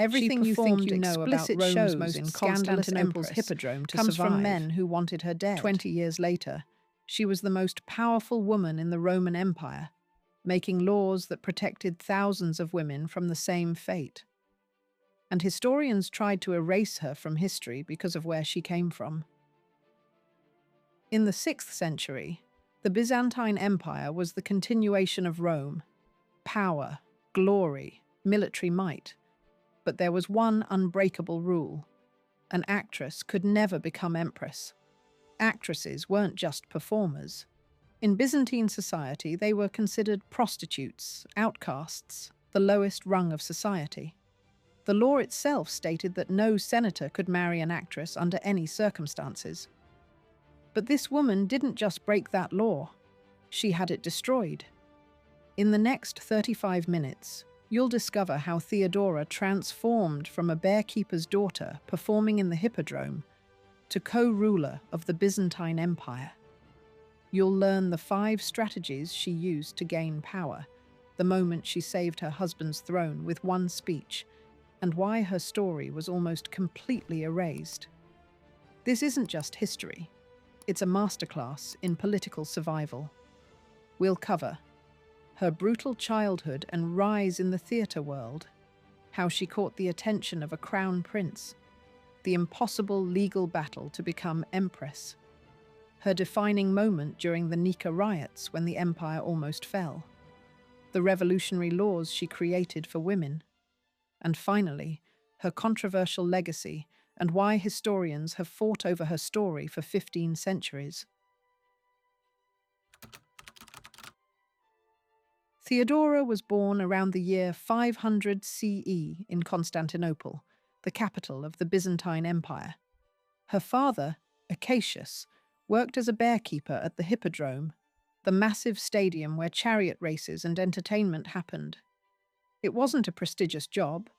Everything you think you know about Rome's shows most in scandalous Constantinople's empress Hippodrome to comes survive. from men who wanted her dead. 20 years later, she was the most powerful woman in the Roman Empire, making laws that protected thousands of women from the same fate. And historians tried to erase her from history because of where she came from. In the 6th century, the Byzantine Empire was the continuation of Rome. Power, glory, military might. But there was one unbreakable rule. An actress could never become empress. Actresses weren't just performers. In Byzantine society, they were considered prostitutes, outcasts, the lowest rung of society. The law itself stated that no senator could marry an actress under any circumstances. But this woman didn't just break that law. She had it destroyed. In the next 35 minutes, you'll discover how Theodora transformed from a bearkeeper's daughter performing in the Hippodrome to co-ruler of the Byzantine Empire. You'll learn the 5 strategies she used to gain power, the moment she saved her husband's throne with one speech, and why her story was almost completely erased. This isn't just history. It's a masterclass in political survival. We'll cover her brutal childhood and rise in the theatre world, how she caught the attention of a crown prince, the impossible legal battle to become empress, her defining moment during the Nika Riots when the empire almost fell, the revolutionary laws she created for women, and finally, her controversial legacy and why historians have fought over her story for 15 centuries. Theodora was born around the year 500 CE in Constantinople, the capital of the Byzantine Empire. Her father, Acacius, worked as a bearkeeper at the Hippodrome, the massive stadium where chariot races and entertainment happened. It wasn't a prestigious job,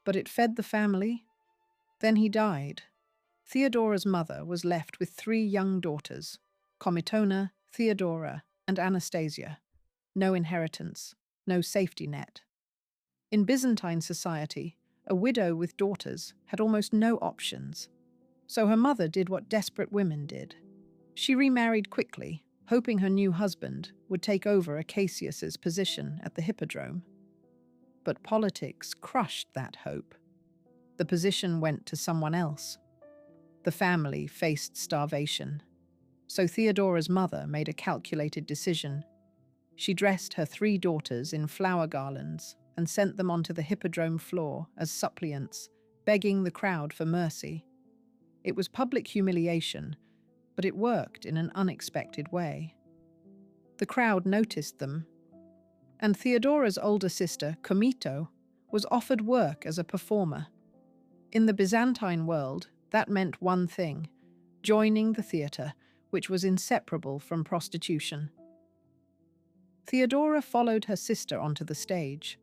but it fed the family. Then he died. Theodora's mother was left with 3 young daughters, Comitona, Theodora, and Anastasia. No inheritance, no safety net. In Byzantine society, a widow with daughters had almost no options. So her mother did what desperate women did. She remarried quickly, hoping her new husband would take over Acacius's position at the Hippodrome. But politics crushed that hope. The position went to someone else. The family faced starvation. So Theodora's mother made a calculated decision. She dressed her 3 daughters in flower garlands and sent them onto the Hippodrome floor as suppliants, begging the crowd for mercy. It was public humiliation, but it worked in an unexpected way. The crowd noticed them, and Theodora's older sister, Comito, was offered work as a performer. In the Byzantine world, that meant one thing: joining the theatre, which was inseparable from prostitution. Theodora followed her sister onto the stage.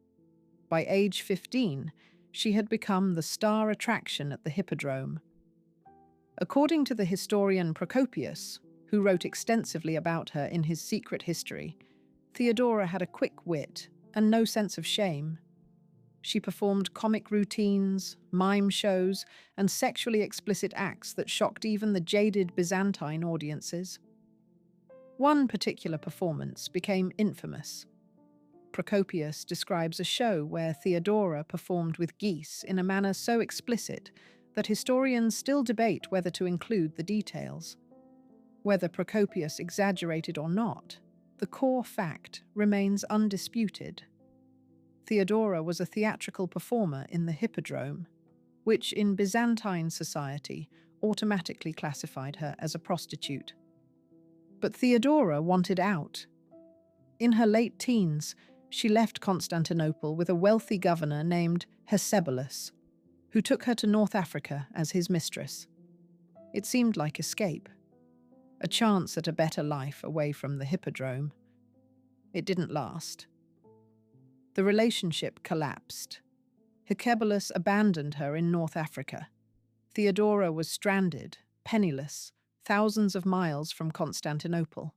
By age 15, she had become the star attraction at the Hippodrome. According to the historian Procopius, who wrote extensively about her in his Secret History, Theodora had a quick wit and no sense of shame. She performed comic routines, mime shows, and sexually explicit acts that shocked even the jaded Byzantine audiences. One particular performance became infamous. Procopius describes a show where Theodora performed with geese in a manner so explicit that historians still debate whether to include the details. Whether Procopius exaggerated or not, the core fact remains undisputed. Theodora was a theatrical performer in the Hippodrome, which in Byzantine society automatically classified her as a prostitute. But Theodora wanted out. In her late teens, she left Constantinople with a wealthy governor named Hecebulus, who took her to North Africa as his mistress. It seemed like escape, a chance at a better life away from the Hippodrome. It didn't last. The relationship collapsed. Hecebulus abandoned her in North Africa. Theodora was stranded, penniless, thousands of miles from Constantinople.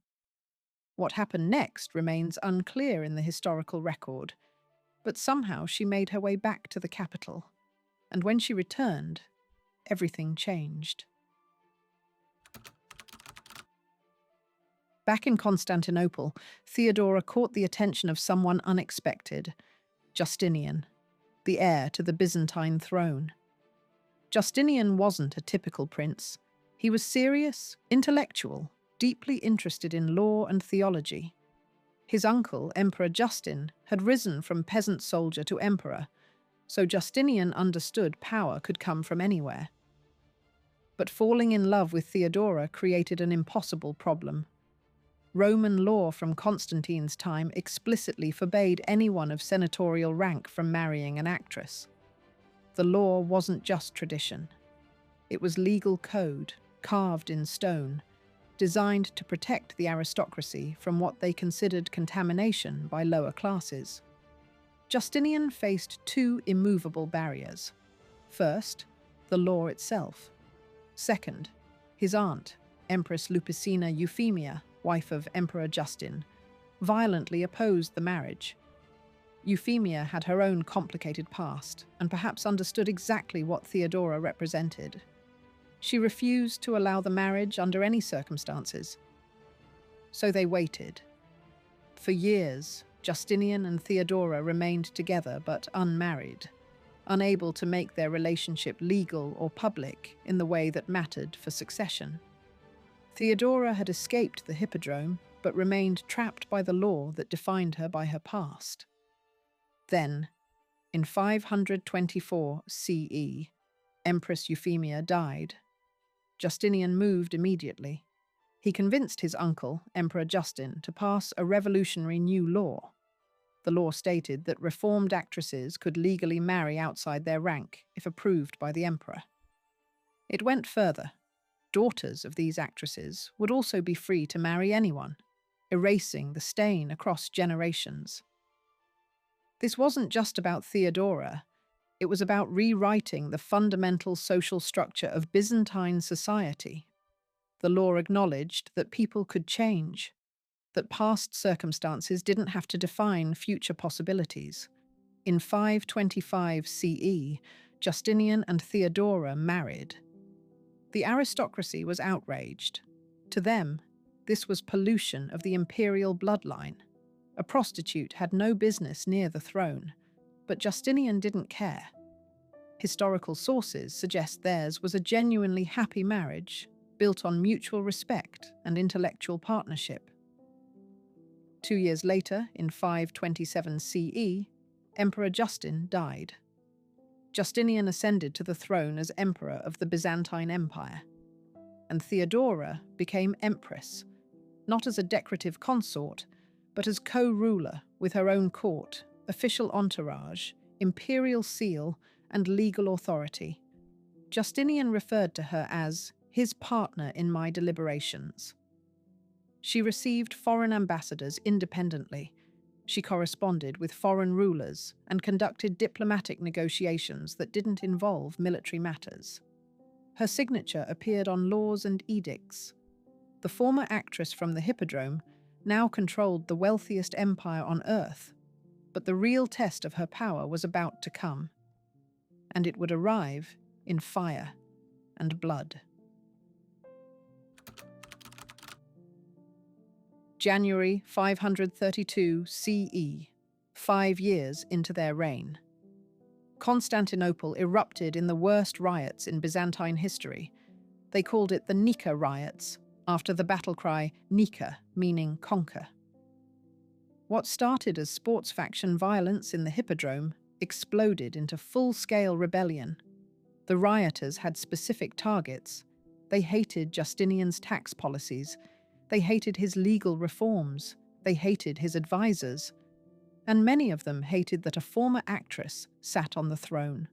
What happened next remains unclear in the historical record, but somehow she made her way back to the capital. And when she returned, everything changed. Back in Constantinople, Theodora caught the attention of someone unexpected, Justinian, the heir to the Byzantine throne. Justinian wasn't a typical prince. He was serious, intellectual, deeply interested in law and theology. His uncle, Emperor Justin, had risen from peasant soldier to emperor, so Justinian understood power could come from anywhere. But falling in love with Theodora created an impossible problem. Roman law from Constantine's time explicitly forbade anyone of senatorial rank from marrying an actress. The law wasn't just tradition. It was legal code, carved in stone, designed to protect the aristocracy from what they considered contamination by lower classes. Justinian faced two immovable barriers. First, the law itself. Second, his aunt, Empress Lupicina Euphemia, wife of Emperor Justin, violently opposed the marriage. Euphemia had her own complicated past and perhaps understood exactly what Theodora represented. She refused to allow the marriage under any circumstances. So they waited. For years, Justinian and Theodora remained together but unmarried, unable to make their relationship legal or public in the way that mattered for succession. Theodora had escaped the Hippodrome but remained trapped by the law that defined her by her past. Then, in 524 CE, Empress Euphemia died. Justinian moved immediately. He convinced his uncle, Emperor Justin, to pass a revolutionary new law. The law stated that reformed actresses could legally marry outside their rank if approved by the emperor. It went further. Daughters of these actresses would also be free to marry anyone, erasing the stain across generations. This wasn't just about Theodora. It was about rewriting the fundamental social structure of Byzantine society. The law acknowledged that people could change, that past circumstances didn't have to define future possibilities. In 525 CE, Justinian and Theodora married. The aristocracy was outraged. To them, this was pollution of the imperial bloodline. A prostitute had no business near the throne, but Justinian didn't care. Historical sources suggest theirs was a genuinely happy marriage, built on mutual respect and intellectual partnership. 2 years later, in 527 CE, Emperor Justin died. Justinian ascended to the throne as emperor of the Byzantine Empire, and Theodora became empress, not as a decorative consort, but as co-ruler with her own court, official entourage, imperial seal, and legal authority. Justinian referred to her as his partner in my deliberations. She received foreign ambassadors independently. She corresponded with foreign rulers and conducted diplomatic negotiations that didn't involve military matters. Her signature appeared on laws and edicts. The former actress from the Hippodrome now controlled the wealthiest empire on earth, but the real test of her power was about to come, and it would arrive in fire and blood. January 532 CE, 5 years into their reign. Constantinople erupted in the worst riots in Byzantine history. They called it the Nika Riots, after the battle cry Nika, meaning conquer. What started as sports faction violence in the Hippodrome exploded into full-scale rebellion. The rioters had specific targets. They hated Justinian's tax policies. They hated his legal reforms. They hated his advisors. And many of them hated that a former actress sat on the throne.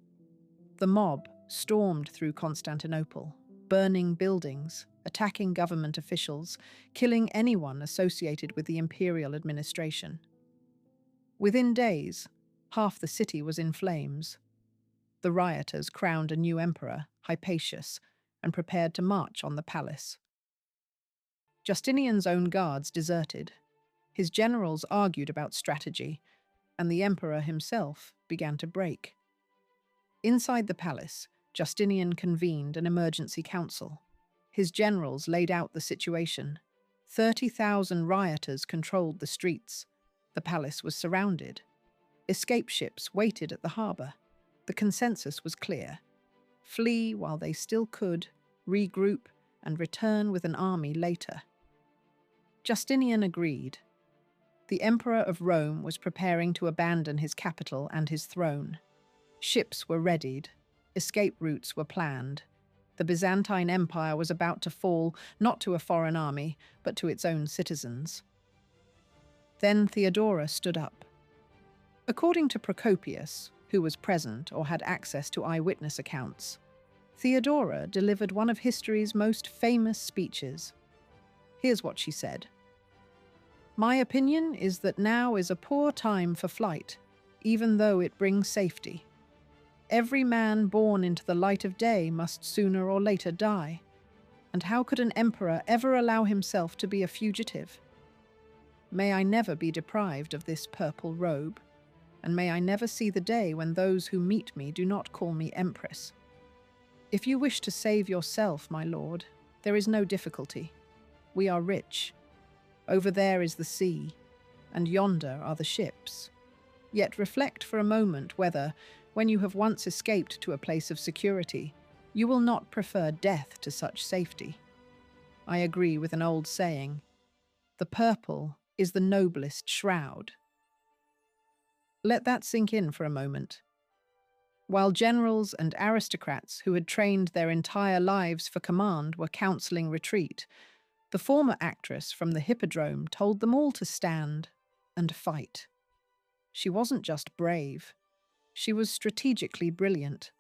The mob stormed through Constantinople, burning buildings, attacking government officials, killing anyone associated with the imperial administration. Within days, half the city was in flames. The rioters crowned a new emperor, Hypatius, and prepared to march on the palace. Justinian's own guards deserted. His generals argued about strategy, and the emperor himself began to break. Inside the palace, Justinian convened an emergency council. His generals laid out the situation. 30,000 rioters controlled the streets. The palace was surrounded. Escape ships waited at the harbour. The consensus was clear. Flee while they still could, regroup, and return with an army later. Justinian agreed. The Emperor of Rome was preparing to abandon his capital and his throne. Ships were readied. Escape routes were planned. The Byzantine Empire was about to fall, not to a foreign army, but to its own citizens. Then Theodora stood up. According to Procopius, who was present or had access to eyewitness accounts, Theodora delivered one of history's most famous speeches. Here's what she said. "My opinion is that now is a poor time for flight, even though it brings safety. Every man born into the light of day must sooner or later die. And how could an emperor ever allow himself to be a fugitive? May I never be deprived of this purple robe, and may I never see the day when those who meet me do not call me Empress. If you wish to save yourself, my lord, there is no difficulty. We are rich. Over there is the sea, and yonder are the ships. Yet reflect for a moment whether, when you have once escaped to a place of security, you will not prefer death to such safety. I agree with an old saying, the purple is the noblest shroud." Let that sink in for a moment. While generals and aristocrats who had trained their entire lives for command were counseling retreat, the former actress from the Hippodrome told them all to stand and fight. She wasn't just brave. She was strategically brilliant.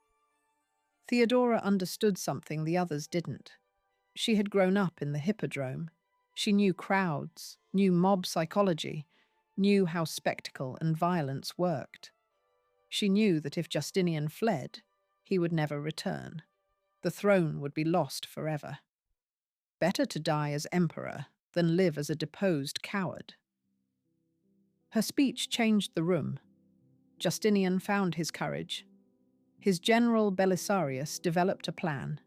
Theodora understood something the others didn't. She had grown up in the Hippodrome. She knew crowds, knew mob psychology, knew how spectacle and violence worked. She knew that if Justinian fled, he would never return. The throne would be lost forever. Better to die as emperor than live as a deposed coward. Her speech changed the room. Justinian found his courage. His general Belisarius developed a plan.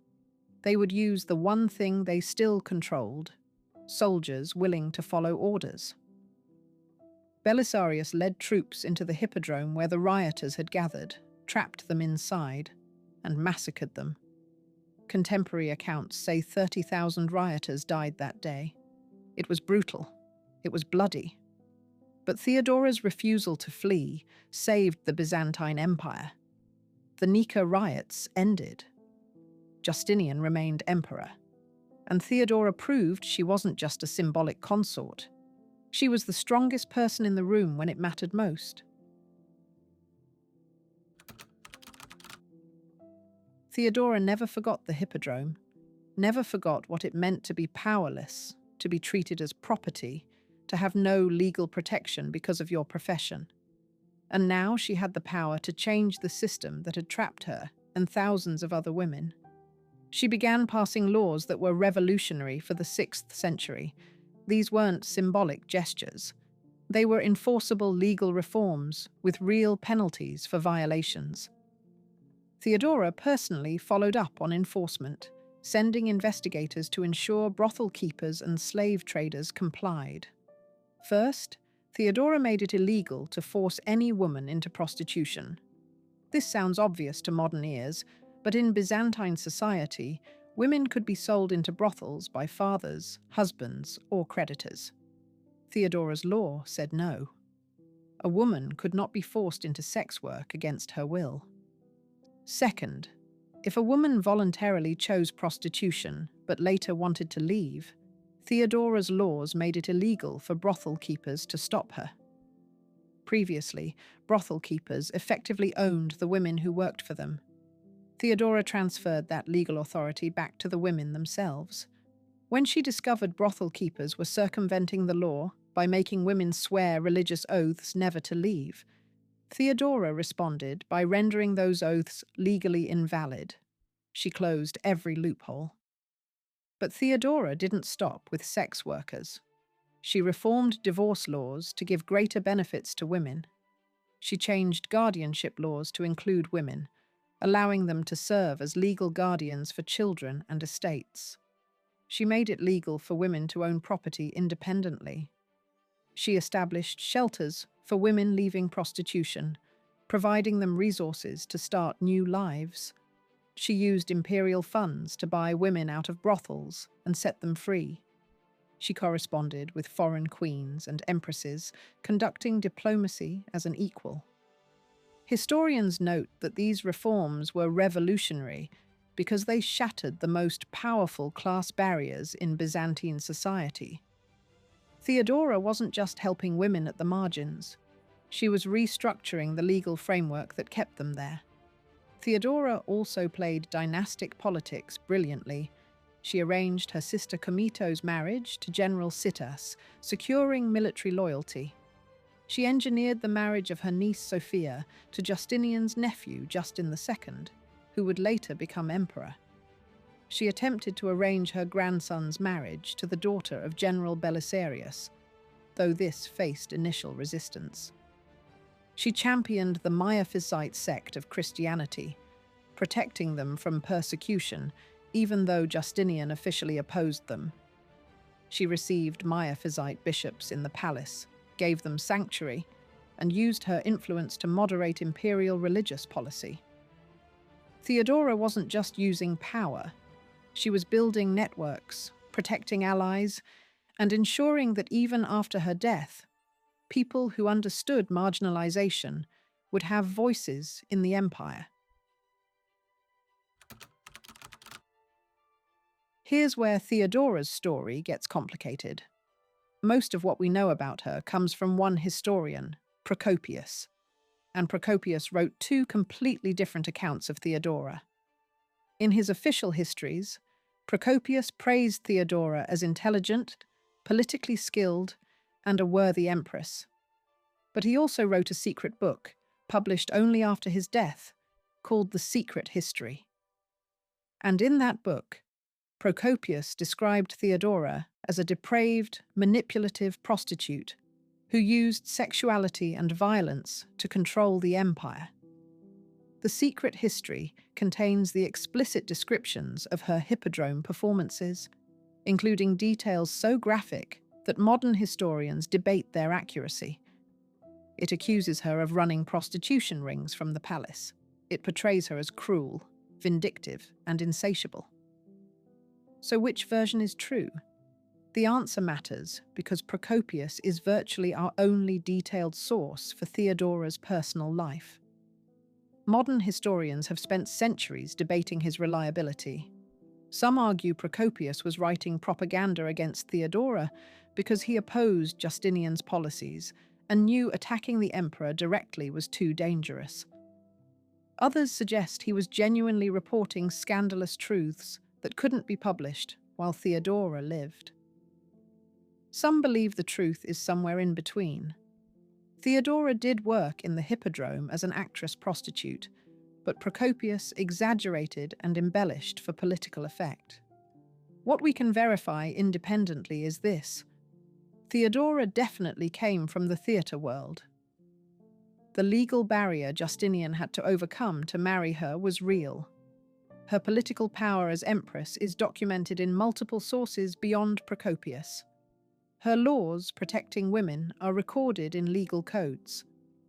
They would use the one thing they still controlled, soldiers willing to follow orders. Belisarius led troops into the Hippodrome where the rioters had gathered, trapped them inside, and massacred them. Contemporary accounts say 30,000 rioters died that day. It was brutal. It was bloody. But Theodora's refusal to flee saved the Byzantine Empire. The Nika Riots ended. Justinian remained emperor. And Theodora proved she wasn't just a symbolic consort. She was the strongest person in the room when it mattered most. Theodora never forgot the Hippodrome, never forgot what it meant to be powerless, to be treated as property, to have no legal protection because of your profession. And now she had the power to change the system that had trapped her and thousands of other women. She began passing laws that were revolutionary for the 6th century. These weren't symbolic gestures. They were enforceable legal reforms with real penalties for violations. Theodora personally followed up on enforcement, sending investigators to ensure brothel keepers and slave traders complied. First, Theodora made it illegal to force any woman into prostitution. This sounds obvious to modern ears, but in Byzantine society, women could be sold into brothels by fathers, husbands, or creditors. Theodora's law said no. A woman could not be forced into sex work against her will. Second, if a woman voluntarily chose prostitution but later wanted to leave, Theodora's laws made it illegal for brothel keepers to stop her. Previously, brothel keepers effectively owned the women who worked for them. Theodora transferred that legal authority back to the women themselves. When she discovered brothel keepers were circumventing the law by making women swear religious oaths never to leave, Theodora responded by rendering those oaths legally invalid. She closed every loophole. But Theodora didn't stop with sex workers. She reformed divorce laws to give greater benefits to women. She changed guardianship laws to include women, allowing them to serve as legal guardians for children and estates. She made it legal for women to own property independently. She established shelters for women leaving prostitution, providing them resources to start new lives. She used imperial funds to buy women out of brothels and set them free. She corresponded with foreign queens and empresses, conducting diplomacy as an equal. Historians note that these reforms were revolutionary because they shattered the most powerful class barriers in Byzantine society. Theodora wasn't just helping women at the margins. She was restructuring the legal framework that kept them there. Theodora also played dynastic politics brilliantly. She arranged her sister Comito's marriage to General Citas, securing military loyalty. She engineered the marriage of her niece Sophia to Justinian's nephew, Justin II, who would later become emperor. She attempted to arrange her grandson's marriage to the daughter of General Belisarius, though this faced initial resistance. She championed the Miaphysite sect of Christianity, protecting them from persecution, even though Justinian officially opposed them. She received Miaphysite bishops in the palace, gave them sanctuary, and used her influence to moderate imperial religious policy. Theodora wasn't just using power. She was building networks, protecting allies, and ensuring that even after her death, people who understood marginalization would have voices in the empire. Here's where Theodora's story gets complicated. Most of what we know about her comes from one historian, Procopius, and Procopius wrote two completely different accounts of Theodora. In his official histories, Procopius praised Theodora as intelligent, politically skilled, and a worthy empress. But he also wrote a secret book, published only after his death, called The Secret History. And in that book, Procopius described Theodora as a depraved, manipulative prostitute who used sexuality and violence to control the empire. The Secret History contains the explicit descriptions of her Hippodrome performances, including details so graphic that modern historians debate their accuracy. It accuses her of running prostitution rings from the palace. It portrays her as cruel, vindictive, and insatiable. So which version is true? The answer matters because Procopius is virtually our only detailed source for Theodora's personal life. Modern historians have spent centuries debating his reliability. Some argue Procopius was writing propaganda against Theodora because he opposed Justinian's policies and knew attacking the emperor directly was too dangerous. Others suggest he was genuinely reporting scandalous truths that couldn't be published while Theodora lived. Some believe the truth is somewhere in between. Theodora did work in the Hippodrome as an actress prostitute, but Procopius exaggerated and embellished for political effect. What we can verify independently is this: Theodora definitely came from the theatre world. The legal barrier Justinian had to overcome to marry her was real. Her political power as empress is documented in multiple sources beyond Procopius. Her laws protecting women are recorded in legal codes,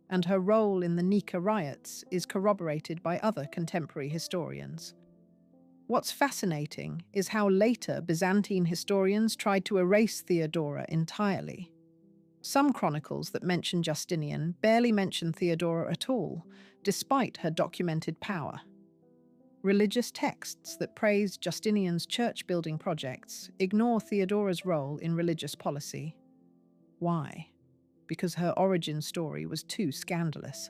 and her role in the Nika Riots is corroborated by other contemporary historians. What's fascinating is how later Byzantine historians tried to erase Theodora entirely. Some chronicles that mention Justinian barely mention Theodora at all, despite her documented power. Religious texts that praise Justinian's church-building projects ignore Theodora's role in religious policy. Why? Because her origin story was too scandalous.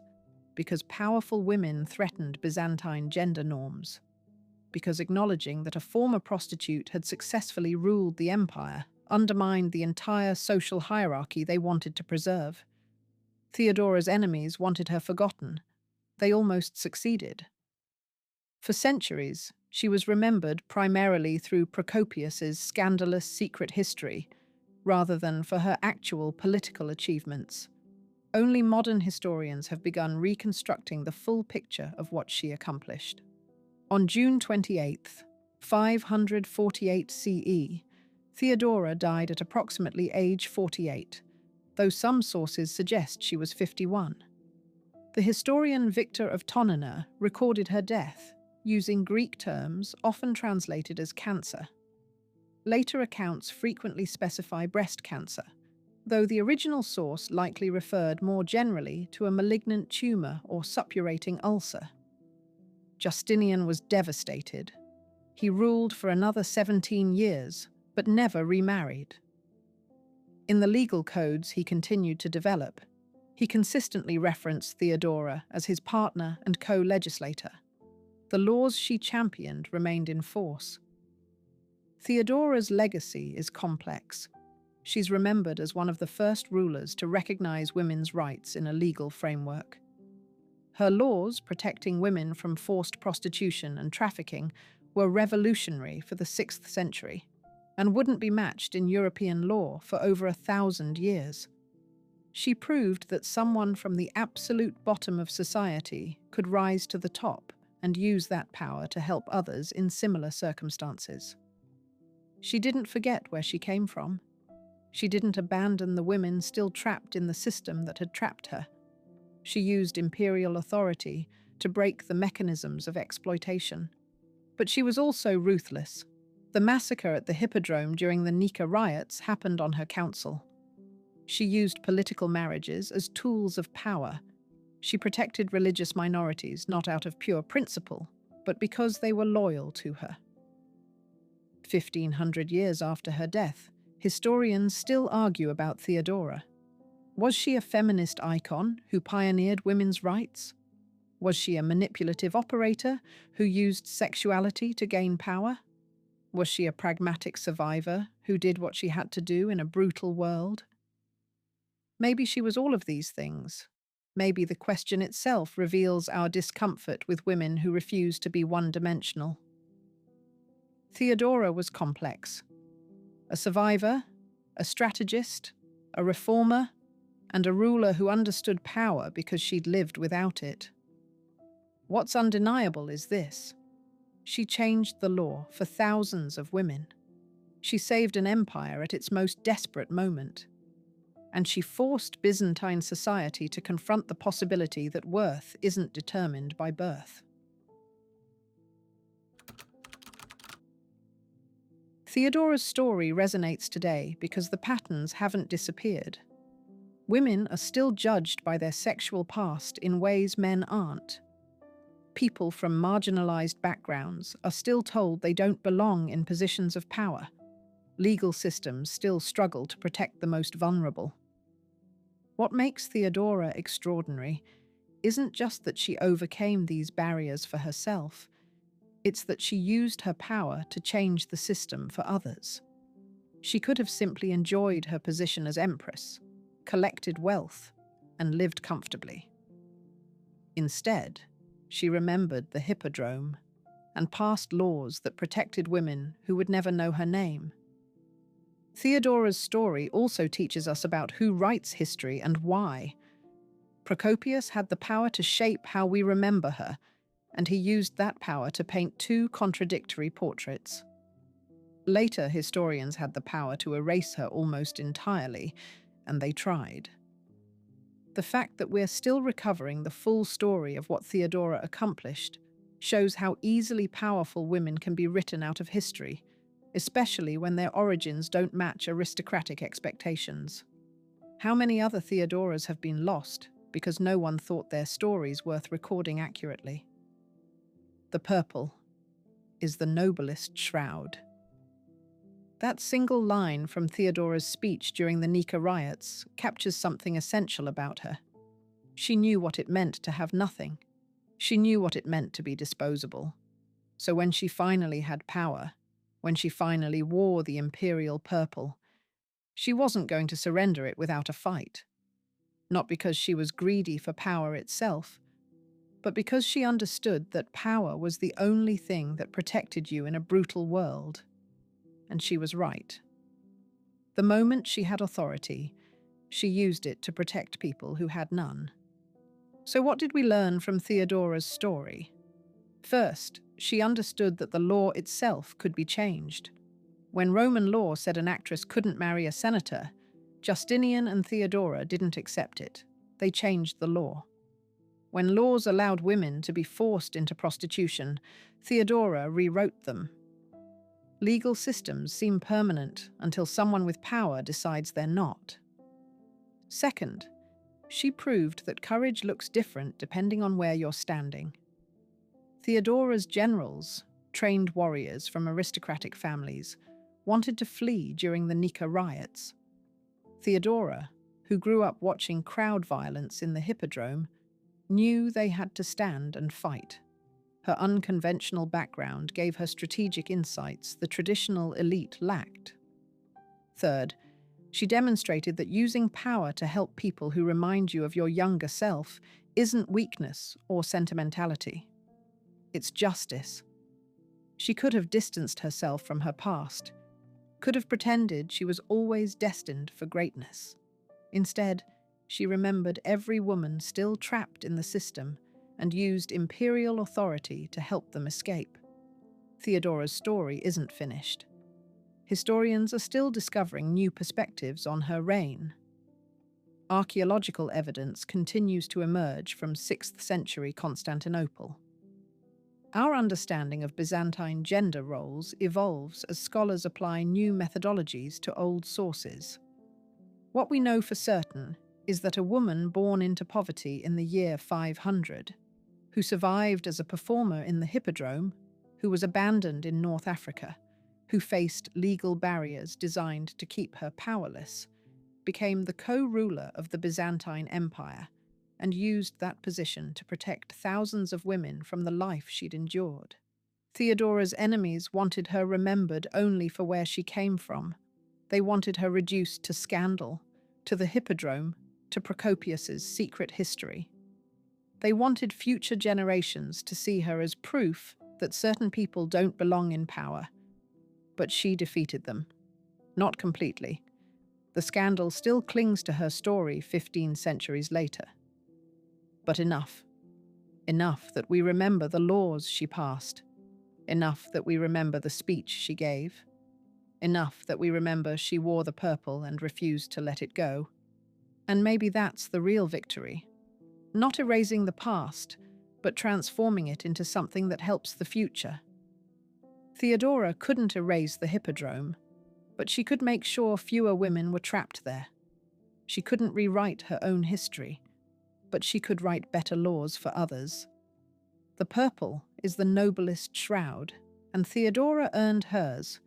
Because powerful women threatened Byzantine gender norms. Because acknowledging that a former prostitute had successfully ruled the empire undermined the entire social hierarchy they wanted to preserve. Theodora's enemies wanted her forgotten. They almost succeeded. For centuries, she was remembered primarily through Procopius's scandalous secret history, rather than for her actual political achievements. Only modern historians have begun reconstructing the full picture of what she accomplished. On June 28th, 548 CE, Theodora died at approximately age 48, though some sources suggest she was 51. The historian Victor of Tonninur recorded her death, using Greek terms often translated as cancer. Later accounts frequently specify breast cancer, though the original source likely referred more generally to a malignant tumor or suppurating ulcer. Justinian was devastated. He ruled for another 17 years, but never remarried. In the legal codes he continued to develop, he consistently referenced Theodora as his partner and co-legislator. The laws she championed remained in force. Theodora's legacy is complex. She's remembered as one of the first rulers to recognize women's rights in a legal framework. Her laws protecting women from forced prostitution and trafficking were revolutionary for the 6th century and wouldn't be matched in European law for over 1,000 years. She proved that someone from the absolute bottom of society could rise to the top and use that power to help others in similar circumstances. She didn't forget where she came from. She didn't abandon the women still trapped in the system that had trapped her. She used imperial authority to break the mechanisms of exploitation. But she was also ruthless. The massacre at the Hippodrome during the Nika Riots happened on her council. She used political marriages as tools of power. She protected religious minorities not out of pure principle, but because they were loyal to her. 1,500 years after her death, historians still argue about Theodora. Was she a feminist icon who pioneered women's rights? Was she a manipulative operator who used sexuality to gain power? Was she a pragmatic survivor who did what she had to do in a brutal world? Maybe she was all of these things. Maybe the question itself reveals our discomfort with women who refuse to be one-dimensional. Theodora was complex. A survivor, a strategist, a reformer, and a ruler who understood power because she'd lived without it. What's undeniable is this. She changed the law for thousands of women. She saved an empire at its most desperate moment. And she forced Byzantine society to confront the possibility that worth isn't determined by birth. Theodora's story resonates today because the patterns haven't disappeared. Women are still judged by their sexual past in ways men aren't. People from marginalized backgrounds are still told they don't belong in positions of power. Legal systems still struggle to protect the most vulnerable. What makes Theodora extraordinary isn't just that she overcame these barriers for herself, it's that she used her power to change the system for others. She could have simply enjoyed her position as Empress, collected wealth, and lived comfortably. Instead, she remembered the Hippodrome and passed laws that protected women who would never know her name. Theodora's story also teaches us about who writes history and why. Procopius had the power to shape how we remember her, and he used that power to paint two contradictory portraits. Later, historians had the power to erase her almost entirely, and they tried. The fact that we're still recovering the full story of what Theodora accomplished shows how easily powerful women can be written out of history, especially when their origins don't match aristocratic expectations. How many other Theodoras have been lost because no one thought their stories worth recording accurately? The purple is the noblest shroud. That single line from Theodora's speech during the Nika Riots captures something essential about her. She knew what it meant to have nothing. She knew what it meant to be disposable. So when she finally had power, when she finally wore the imperial purple, she wasn't going to surrender it without a fight. Not because she was greedy for power itself, but because she understood that power was the only thing that protected you in a brutal world. And she was right. The moment she had authority, She used it to protect people who had none. So what did we learn from Theodora's story? First, she understood that the law itself could be changed. When Roman law said an actress couldn't marry a senator, Justinian and Theodora didn't accept it. They changed the law. When laws allowed women to be forced into prostitution, Theodora rewrote them. Legal systems seem permanent until someone with power decides they're not. Second, she proved that courage looks different depending on where you're standing. Theodora's generals, trained warriors from aristocratic families, wanted to flee during the Nika Riots. Theodora, who grew up watching crowd violence in the Hippodrome, knew they had to stand and fight. Her unconventional background gave her strategic insights the traditional elite lacked. Third, she demonstrated that using power to help people who remind you of your younger self isn't weakness or sentimentality. It's justice. She could have distanced herself from her past, could have pretended she was always destined for greatness. Instead, she remembered every woman still trapped in the system and used imperial authority to help them escape. Theodora's story isn't finished. Historians are still discovering new perspectives on her reign. Archaeological evidence continues to emerge from 6th century Constantinople. Our understanding of Byzantine gender roles evolves as scholars apply new methodologies to old sources. What we know for certain is that a woman born into poverty in the year 500, who survived as a performer in the Hippodrome, who was abandoned in North Africa, who faced legal barriers designed to keep her powerless, became the co-ruler of the Byzantine Empire and used that position to protect thousands of women from the life she'd endured. Theodora's enemies wanted her remembered only for where she came from. They wanted her reduced to scandal, to the Hippodrome, to Procopius's secret history. They wanted future generations to see her as proof that certain people don't belong in power. But she defeated them. Not completely. The scandal still clings to her story 15 centuries later. But enough. Enough that we remember the laws she passed. Enough that we remember the speech she gave. Enough that we remember she wore the purple and refused to let it go. And maybe that's the real victory. Not erasing the past, but transforming it into something that helps the future. Theodora couldn't erase the Hippodrome, but she could make sure fewer women were trapped there. She couldn't rewrite her own history, but she could write better laws for others. The purple is the noblest shroud, and Theodora earned hers.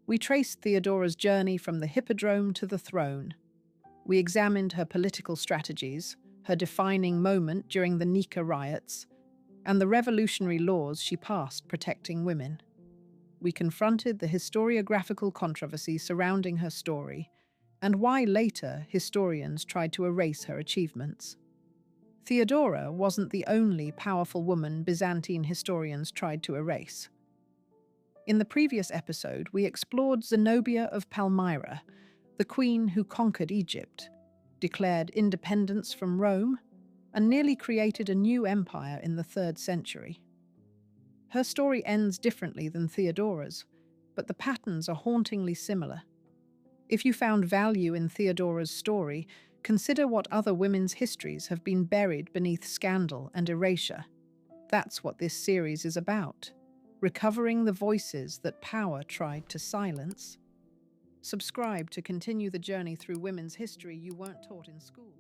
We traced Theodora's journey from the Hippodrome to the throne. We examined her political strategies, her defining moment during the Nika Riots, and the revolutionary laws she passed protecting women. We confronted the historiographical controversy surrounding her story, and why later historians tried to erase her achievements. Theodora wasn't the only powerful woman Byzantine historians tried to erase. In the previous episode, we explored Zenobia of Palmyra, the queen who conquered Egypt, declared independence from Rome, and nearly created a new empire in the 3rd century. Her story ends differently than Theodora's, but the patterns are hauntingly similar. If you found value in Theodora's story, consider what other women's histories have been buried beneath scandal and erasure. That's what this series is about, recovering the voices that power tried to silence. Subscribe to continue the journey through women's history you weren't taught in school.